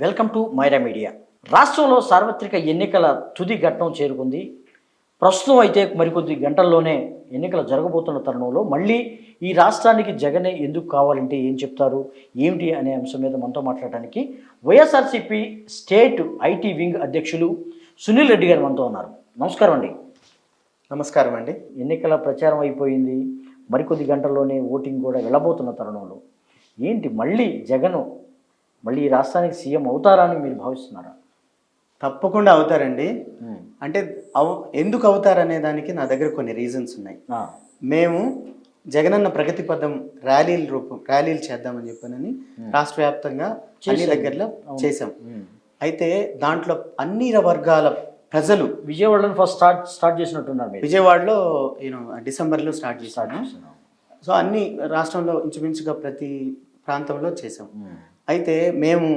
Welcome to Myra media. రాష్ట్రంలో సార్వత్రిక ఎన్నికల తుది ఘట్టం చేరుకుంది. ప్రస్తుతం అయితే మరికొద్ది గంటల్లోనే ఎన్నికలు జరగబోతున్న తరుణంలో మళ్ళీ ఈ రాష్ట్రానికి జగనే ఎందుకు కావాలంటే ఏం చెప్తారు, ఏమిటి అనే అంశం మీద మనతో మాట్లాడడానికి వైఎస్ఆర్సీపీ స్టేట్ ఐటీ వింగ్ అధ్యక్షులు సునీల్ రెడ్డి గారు మనతో ఉన్నారు. నమస్కారం అండి. నమస్కారం అండి. ఎన్నికల ప్రచారం అయిపోయింది, మరికొద్ది గంటల్లోనే ఓటింగ్ కూడా వెళ్ళబోతున్న తరుణంలో ఏంటి మళ్ళీ ఈ రాష్ట్రానికి సీఎం అవుతారా అని మీరు భావిస్తున్నారా? తప్పకుండా అవుతారండి. అంటే ఎందుకు అవుతారనే దానికి నా దగ్గర కొన్ని రీజన్స్ ఉన్నాయి. మేము జగనన్న ప్రగతి పథం ర్యాలీలు చేద్దామని చెప్పానని రాష్ట్ర వ్యాప్తంగా అన్ని దగ్గరలో చేసాం. అయితే దాంట్లో అన్ని వర్గాల ప్రజలు విజయవాడలో ఫస్ట్ స్టార్ట్ చేసినట్టున్నారు. విజయవాడలో డిసెంబర్లో స్టార్ట్ చేశాను. సో అన్ని రాష్ట్రంలో ఇంచుమించుగా ప్రతి ప్రాంతంలో చేసాం. అయితే మేము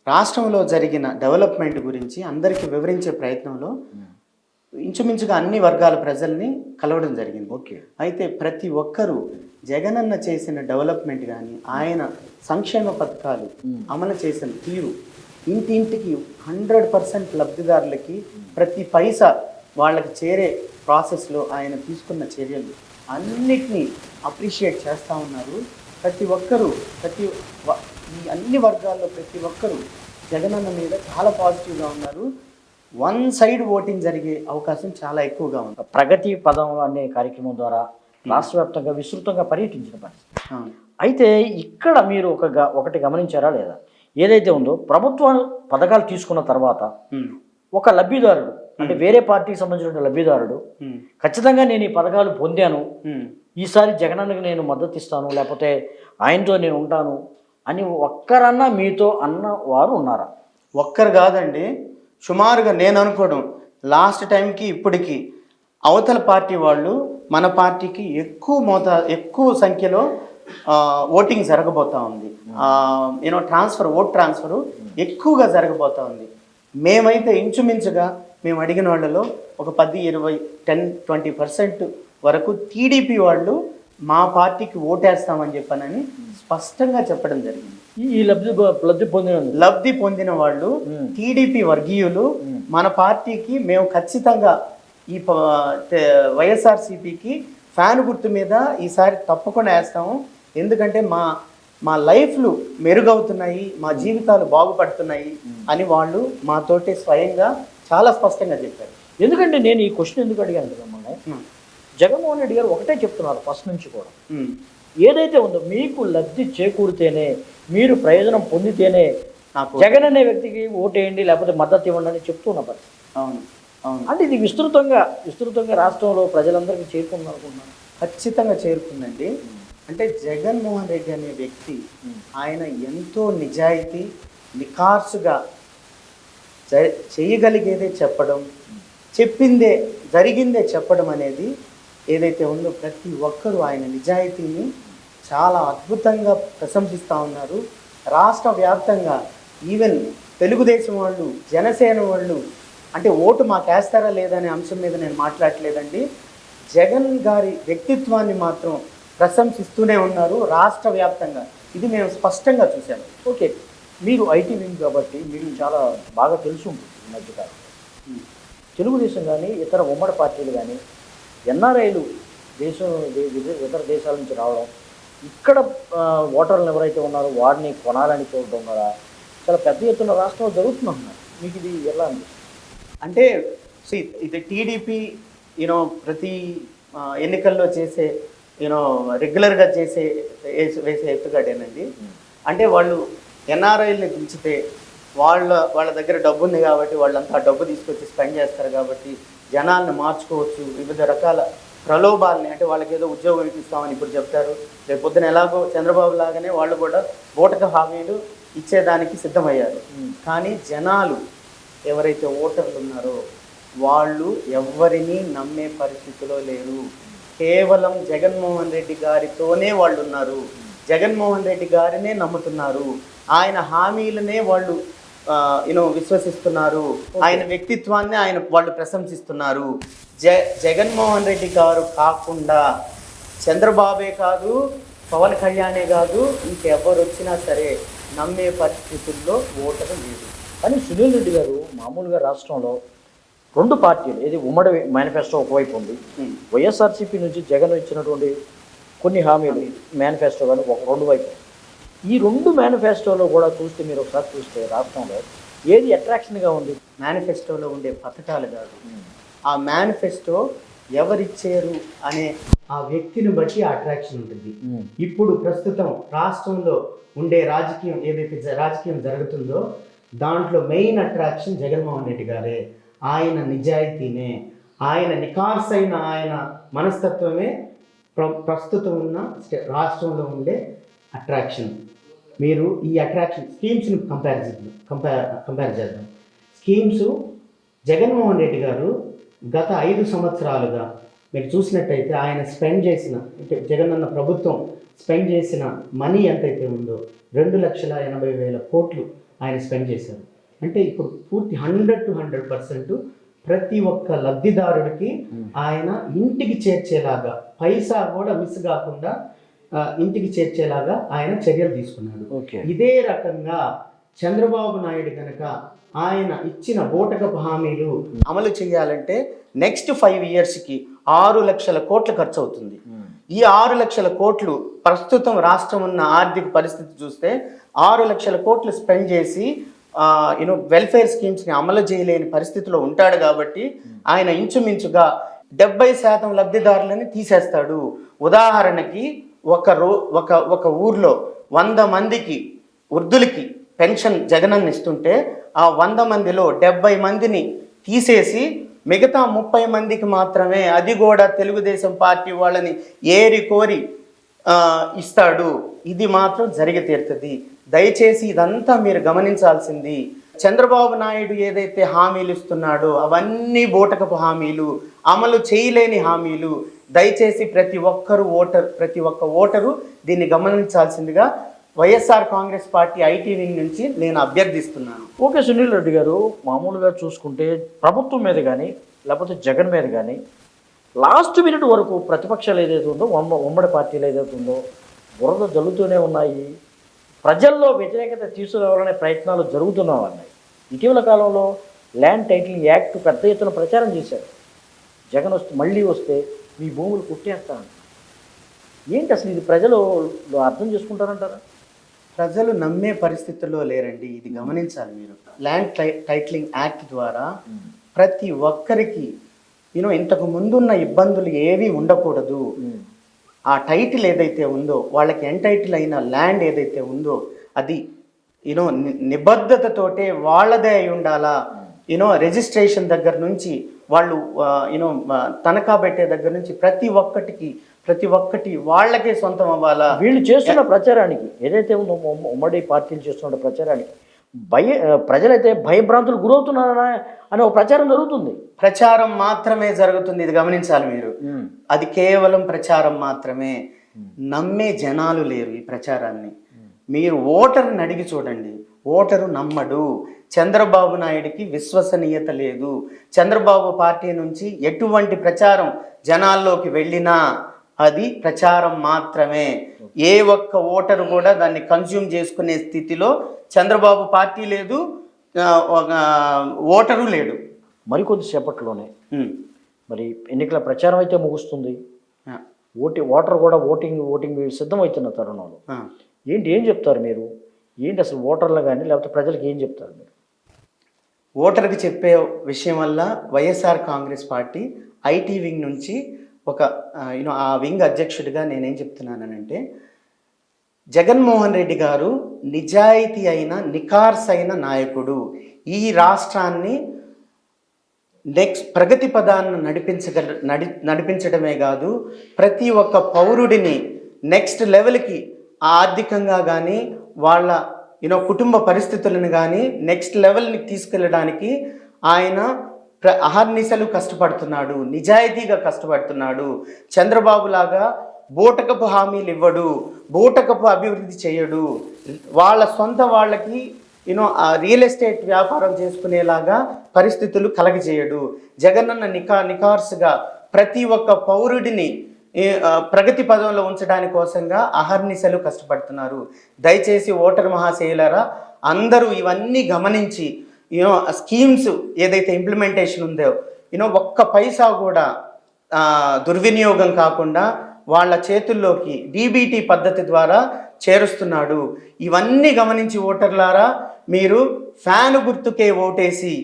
రాష్ట్రంలో జరిగిన డెవలప్మెంట్ గురించి అందరికీ వివరించే ప్రయత్నంలో ఇంచుమించుగా అన్ని వర్గాల ప్రజల్ని కలవడం జరిగింది. ఓకే. అయితే ప్రతి ఒక్కరూ జగనన్న చేసిన డెవలప్మెంట్ కానీ ఆయన సంక్షేమ పథకాలు అమలు చేసిన తీరు, ఇంటింటికి 100% లబ్ధిదారులకి ప్రతి పైసా వాళ్ళకి చేరే ప్రాసెస్లో ఆయన తీసుకున్న చర్యలు అన్నిటినీ అప్రిషియేట్ చేస్తూ ఉన్నారు. ప్రతి ఒక్కరూ ఈ అన్ని వర్గాల్లో ప్రతి ఒక్కరూ జగనన్న మీద చాలా పాజిటివ్గా ఉన్నారు. వన్ సైడ్ ఓటింగ్ జరిగే అవకాశం చాలా ఎక్కువగా ఉంది. ప్రగతి పదం అనే కార్యక్రమం ద్వారా రాష్ట్ర వ్యాప్తంగా విస్తృతంగా పర్యటించిన పరిస్థితి. అయితే ఇక్కడ మీరు ఒకటి గమనించారా లేదా? ఏదైతే ఉందో ప్రభుత్వం పథకాలు తీసుకున్న తర్వాత ఒక లబ్ధిదారుడు, అంటే వేరే పార్టీకి సంబంధించిన లబ్ధిదారుడు ఖచ్చితంగా నేను ఈ పథకాలు పొందాను, ఈసారి జగనన్నకి నేను మద్దతు ఇస్తాను, లేకపోతే ఆయనతో నేను ఉంటాను అని ఒక్కరన్నా మీతో అన్న వారు ఉన్నారా? ఒక్కరు కాదండి. సుమారుగా నేను అనుకోవడం లాస్ట్ టైంకి ఇప్పటికి అవతల పార్టీ వాళ్ళు మన పార్టీకి ఎక్కువ సంఖ్యలో ఓటింగ్ జరగబోతూ ఉంది. ఓట్ ట్రాన్స్ఫర్ ఎక్కువగా జరగబోతూ ఉంది. మేమైతే ఇంచుమించుగా మేము అడిగిన వాళ్ళలో ఒక 10-20% వరకు టీడీపీ వాళ్ళు మా పార్టీకి ఓటేస్తామని చెప్పానని స్పష్టంగా చెప్పడం జరిగింది. ఈ లబ్ధి పొందిన వాళ్ళు టీడీపీ వర్గీయులు మన పార్టీకి మేము ఖచ్చితంగా ఈ వైఎస్ఆర్సీపీకి ఫ్యాన్ గుర్తు మీద ఈసారి తప్పకుండా వేస్తాము. ఎందుకంటే మా లైఫ్లు మెరుగవుతున్నాయి, మా జీవితాలు బాగుపడుతున్నాయి అని వాళ్ళు మాతోటి స్వయంగా చాలా స్పష్టంగా చెప్పారు. ఎందుకంటే నేను ఈ క్వశ్చన్ ఎందుకు అడిగాను మిమ్మల్ని, జగన్మోహన్ రెడ్డి గారు ఒకటే చెప్తున్నారు ఫస్ట్ నుంచి కూడా, ఏదైతే ఉందో మీకు లబ్ధి చేకూరితేనే, మీరు ప్రయోజనం పొందితేనే జగన్ అనే వ్యక్తికి ఓటేయండి లేకపోతే మద్దతు ఇవ్వండి అని చెప్తున్న పరిస్థితి. అవును అవును. అంటే ఇది విస్తృతంగా రాష్ట్రంలో ప్రజలందరికీ చేరుకుంది అనుకుంటున్నాను. ఖచ్చితంగా చేరుకుందండి. అంటే జగన్మోహన్ రెడ్డి అనే వ్యక్తి ఆయన ఎంతో నిజాయితీ, నిఖార్సుగా చేయగలిగేదే చెప్పడం, చెప్పిందే జరిగిందే చెప్పడం అనేది ఏదైతే ఉందో ప్రతి ఒక్కరూ ఆయన నిజాయితీని చాలా అద్భుతంగా ప్రశంసిస్తూ ఉన్నారు. రాష్ట్ర వ్యాప్తంగా ఈవెన్ తెలుగుదేశం వాళ్ళు, జనసేన వాళ్ళు, అంటే ఓటు మాకు వేస్తారా లేదా అనే అంశం మీద నేను మాట్లాడలేదండి. జగన్ గారి వ్యక్తిత్వాన్ని మాత్రం ప్రశంసిస్తూనే ఉన్నారు రాష్ట్ర వ్యాప్తంగా. ఇది మేము స్పష్టంగా చూసాము. ఓకే, మీరు ఐటీ వింగ్ కాబట్టి మీకు చాలా బాగా తెలుసు ఉంటుంది ఈ మధ్యకాలం. తెలుగుదేశం కానీ ఇతర ఉమ్మడి పార్టీలు కానీ ఎన్ఆర్ఐలు ఇతర దేశాల నుంచి రావడం, ఇక్కడ ఓటర్లు ఎవరైతే ఉన్నారో వారిని కొనాలని చూడడం కూడా చాలా పెద్ద ఎత్తున రాష్ట్రంలో జరుగుతున్నారు. మీకు ఇది ఎలా అనిపిస్తుంది? అంటే ఇది టీడీపీ ప్రతి ఎన్నికల్లో చేసే రెగ్యులర్గా వేసే ఎత్తుగడేనండి. అంటే వాళ్ళు ఎన్ఆర్ఐల్ని దించితే వాళ్ళ దగ్గర డబ్బు ఉంది కాబట్టి వాళ్ళంతా డబ్బు తీసుకొచ్చి స్పెండ్ చేస్తారు కాబట్టి జనాలను మార్చుకోవచ్చు. వివిధ రకాల ప్రలోభాలని, అంటే వాళ్ళకి ఏదో ఉద్యోగం ఇప్పిస్తామని ఇప్పుడు చెప్తారు, రేపు పొద్దున ఎలాగో చంద్రబాబు లాగానే వాళ్ళు కూడా బూటక హామీలు ఇచ్చేదానికి సిద్ధమయ్యారు. కానీ జనాలు ఎవరైతే ఓటర్లు ఉన్నారో వాళ్ళు ఎవరిని నమ్మే పరిస్థితిలో లేరు. కేవలం జగన్మోహన్ రెడ్డి గారితోనే వాళ్ళు ఉన్నారు, జగన్మోహన్ రెడ్డి గారినే నమ్ముతున్నారు, ఆయన హామీలనే వాళ్ళు విశ్వసిస్తున్నారు, ఆయన వ్యక్తిత్వాన్ని వాళ్ళు ప్రశంసిస్తున్నారు. జగన్మోహన్ రెడ్డి గారు కాకుండా చంద్రబాబే కాదు, పవన్ కళ్యాణే కాదు, ఇంకెవరు వచ్చినా సరే నమ్మే పరిస్థితుల్లో ఓటరు లేదు. కానీ సునీల్ రెడ్డి గారు మామూలుగా రాష్ట్రంలో రెండు పార్టీలు, ఏది ఉమ్మడి మేనిఫెస్టో ఒకవైపు ఉంది, వైఎస్ఆర్సీపీ నుంచి జగన్ ఇచ్చినటువంటి కొన్ని హామీలు మేనిఫెస్టో కానీ ఒక రెండు వైపు. ఈ రెండు మేనిఫెస్టోలో కూడా చూస్తే మీరు ఒకసారి చూస్తే రాష్ట్రంలో ఏది అట్రాక్షన్గా ఉంది? మేనిఫెస్టోలో ఉండే పథకాలు కాదు, ఆ మేనిఫెస్టో ఎవరిచ్చారు అనే ఆ వ్యక్తిని బట్టి అట్రాక్షన్ ఉంటుంది. ఇప్పుడు ప్రస్తుతం రాష్ట్రంలో ఉండే రాజకీయం ఏదైతే రాజకీయం జరుగుతుందో దాంట్లో మెయిన్ అట్రాక్షన్ జగన్మోహన్ రెడ్డి గారే. ఆయన నిజాయితీనే, ఆయన నికార్సైన ఆయన మనస్తత్వమే ప్రస్తుతం ఉన్న రాష్ట్రంలో ఉండే అట్రాక్షన్. మీరు ఈ అట్రాక్షన్ స్కీమ్స్ని కంపేర్ చేద్దాం. స్కీమ్స్ జగన్మోహన్ రెడ్డి గారు గత 5 సంవత్సరాలుగా మీరు చూసినట్టయితే ఆయన స్పెండ్ చేసిన, జగన్ అన్న ప్రభుత్వం స్పెండ్ చేసిన మనీ ఎంతైతే ఉందో 2,80,000 కోట్లు ఆయన స్పెండ్ చేశారు. అంటే ఇప్పుడు పూర్తి 100% ప్రతి ఒక్క లబ్ధిదారుడికి ఆయన ఇంటికి చేర్చేలాగా, పైసా కూడా మిస్ కాకుండా ఇంటికి చేర్చేలాగా ఆయన చర్యలు తీసుకున్నాడు. ఇదే రకంగా చంద్రబాబు నాయుడు కనుక ఆయన ఇచ్చిన బూటకపు హామీలు అమలు చేయాలంటే నెక్స్ట్ 5 ఇయర్స్కి 6 లక్షల కోట్లు ఖర్చు అవుతుంది. ఈ 6 లక్షల కోట్లు ప్రస్తుతం రాష్ట్రం ఉన్న ఆర్థిక పరిస్థితి చూస్తే 6 లక్షల కోట్లు స్పెండ్ చేసి వెల్ఫేర్ స్కీమ్స్ని అమలు చేయలేని పరిస్థితిలో ఉంటాడు. కాబట్టి ఆయన ఇంచుమించుగా 70% లబ్ధిదారులని తీసేస్తాడు. ఉదాహరణకి ఒక ఊర్లో 100 మందికి వృద్ధులకి పెన్షన్ జగనన్న ఇస్తుంటే ఆ 100 మందిలో 70 మందిని తీసేసి మిగతా 30 మందికి మాత్రమే, అది కూడా తెలుగుదేశం పార్టీ వాళ్ళని ఏరి కోరి ఇస్తాడు. ఇది మాత్రం జరిగి తీరుతుంది. దయచేసి ఇదంతా మీరు గమనించాల్సింది. చంద్రబాబు నాయుడు ఏదైతే హామీలు ఇస్తున్నాడో అవన్నీ బూటకపు హామీలు, అమలు చేయలేని హామీలు. దయచేసి ప్రతి ఒక్క ఓటరు దీన్ని గమనించాల్సిందిగా వైఎస్ఆర్ కాంగ్రెస్ పార్టీ ఐటీ వింగ్ నుంచి నేను అభ్యర్థిస్తున్నాను. ఓకే సునీల్ రెడ్డి గారు, మామూలుగా చూసుకుంటే ప్రభుత్వం మీద కానీ లేకపోతే జగన్ మీద కానీ లాస్ట్ మినిట్ వరకు ప్రతిపక్షాలు ఏదైతే ఉందో, ఉమ్మడి పార్టీలు ఏదైతే ఉందో బురద జల్లుతూనే ఉన్నాయి. ప్రజల్లో వ్యతిరేకత తీసుకురావాలనే ప్రయత్నాలు జరుగుతూనే ఉన్నాయి. ఇటీవల కాలంలో ల్యాండ్ టైటిలింగ్ యాక్ట్ పెద్ద ఎత్తున ప్రచారం చేశారు. జగన్ మళ్ళీ వస్తే మీ భూములు కొట్టేస్తాను. ఏంటి అసలు ఇది ప్రజలు అర్థం చేసుకుంటారంటారా? ప్రజలు నమ్మే పరిస్థితుల్లో లేరండి. ఇది గమనించాలి మీరు. ల్యాండ్ టైటిలింగ్ యాక్ట్ ద్వారా ప్రతి ఒక్కరికి ఇంతకు ముందున్న ఇబ్బందులు ఏవి ఉండకూడదు. ఆ టైటిల్ ఏదైతే ఉందో, వాళ్ళకి ఎంటైటిల్ అయిన ల్యాండ్ ఏదైతే ఉందో అది నిబద్ధతతోటే వాళ్ళదే అయి ఉండాలా. రిజిస్ట్రేషన్ దగ్గర నుంచి వాళ్ళు తనఖా పెట్టే దగ్గర నుంచి ప్రతి ఒక్కటి వాళ్ళకే సొంతం అవ్వాలా. వీళ్ళు చేస్తున్న ప్రచారానికి ఏదైతే ఉందో, ఉమ్మడి పార్టీలు చేస్తున్న ప్రచారానికి ప్రజలైతే భయభ్రాంతులు గురవుతున్నారా అనే ఒక ప్రచారం జరుగుతుంది. ప్రచారం మాత్రమే జరుగుతుంది. ఇది గమనించాలి మీరు. అది కేవలం ప్రచారం మాత్రమే. నమ్మే జనాలు లేరు ఈ ప్రచారాన్ని. మీరు ఓటర్ని అడిగి చూడండి, ఓటరు నమ్మడు. చంద్రబాబు నాయుడికి విశ్వసనీయత లేదు. చంద్రబాబు పార్టీ నుంచి ఎటువంటి ప్రచారం జనాల్లోకి వెళ్ళినా అది ప్రచారం మాత్రమే. ఏ ఒక్క ఓటరు కూడా దాన్ని కన్జ్యూమ్ చేసుకునే స్థితిలో చంద్రబాబు పార్టీ లేదు, ఓటరు లేడు. మరికొద్దిసేపట్లోనే మరి ఎన్నికల ప్రచారం అయితే ముగుస్తుంది. ఓటర్ కూడా ఓటింగ్ సిద్ధమవుతున్న తరుణంలో ఏం చెప్తారు మీరు? ఏంటి అసలు ఓటర్లు కానీ లేకపోతే ప్రజలకు ఏం చెప్తారు మీరు? ఓటర్కి చెప్పే విషయం వల్ల వైఎస్ఆర్ కాంగ్రెస్ పార్టీ ఐటీ వింగ్ నుంచి ఆ వింగ్ అధ్యక్షుడిగా నేనేం చెప్తున్నానంటే, జగన్మోహన్ రెడ్డి గారు నిజాయితీ అయిన నికార్సైన నాయకుడు. ఈ రాష్ట్రాన్ని నెక్స్ట్ ప్రగతి పదాన్ని నడిపించడమే కాదు, ప్రతి ఒక్క పౌరుడిని నెక్స్ట్ లెవెల్కి ఆర్థికంగా కానీ వాళ్ళ కుటుంబ పరిస్థితులను కానీ నెక్స్ట్ లెవెల్ని తీసుకెళ్ళడానికి ఆయన అహర్నిశలు కష్టపడుతున్నాడు, నిజాయితీగా కష్టపడుతున్నాడు. చంద్రబాబు లాగా బూటకపు హామీలు ఇవ్వడు, బూటకపు అభివృద్ధి చేయడు. వాళ్ళకి రియల్ ఎస్టేట్ వ్యాపారం చేసుకునేలాగా పరిస్థితులు కలగజేయడు. జగనన్న నికార్సుగా ప్రతి ఒక్క పౌరుడిని ప్రగతి పదంలో ఉంచడానికి కోసంగా అహర్నిశలు కష్టపడుతున్నారు. దయచేసి ఓటర్ మహాశయులారా అందరూ ఇవన్నీ గమనించి స్కీమ్స్ ఏదైతే ఇంప్లిమెంటేషన్ ఉందో ఒక్క పైసా కూడా దుర్వినియోగం కాకుండా వాళ్ళ చేతుల్లోకి డీబీటీ పద్ధతి ద్వారా చేరుస్తున్నాడు. ఇవన్నీ గమనించి ఓటర్లారా మీరు ఫ్యాను గుర్తుకే ఓటేసి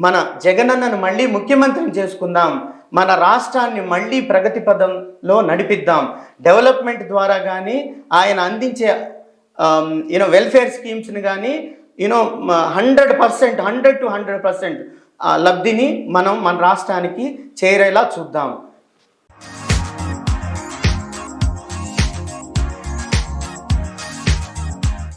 మన జగనన్నను మళ్ళీ ముఖ్యమంత్రిని చేసుకుందాం, మన రాష్ట్రాన్ని మళ్ళీ ప్రగతి పదంలో నడిపిద్దాం. డెవలప్మెంట్ ద్వారా కానీ ఆయన అందించే వెల్ఫేర్ స్కీమ్స్ని కానీ 100% 100% లబ్ధిని మనం మన రాష్ట్రానికి చేరేలా చూద్దాం.